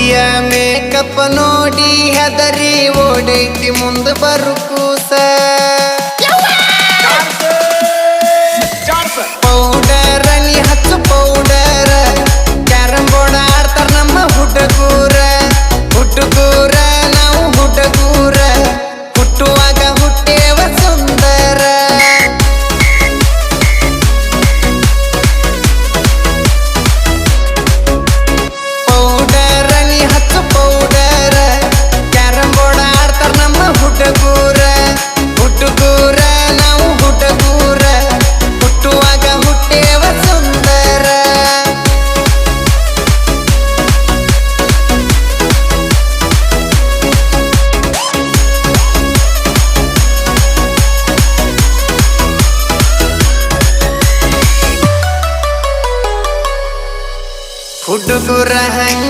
ಹುಡುಗಿಯ ಮೇಕಪ್ ನೋಡಿ ಹೆದರಿ ಓಡೈತಿ ಮುಂದ ಬರು ಕೂಸ ಪೌಡರ್ ನೀ ಹಚ್ಚು ಪೌಡರ್ ಕ್ಯಾರಂ ಬೋರ್ಡ್ ಆಡ್ತಾರ ನಮ್ಮ ಹುಡುಗೂರ ನಾವು ಹುಡುಗೂರ ಹುಟ್ಟುವಾಗ ಹುಟ್ಟೇವ ಸುಂದರ ಪೌಡರ್ ನೀ ಹಚ್ಚು ಪೌಡರ್ ಕ್ಯಾರಂ ಬೋರ್ಡ್ ಆಡ್ತಾರ ನಮ್ಮ ಹುಡುಗೂರ ನಾವು ಹುಡುಗೂರ ಹುಟ್ಟುವಾಗ ಹುಟ್ಟೇವ ಸುಂದರ ಹುಡುಗೂರ ಹಂಗ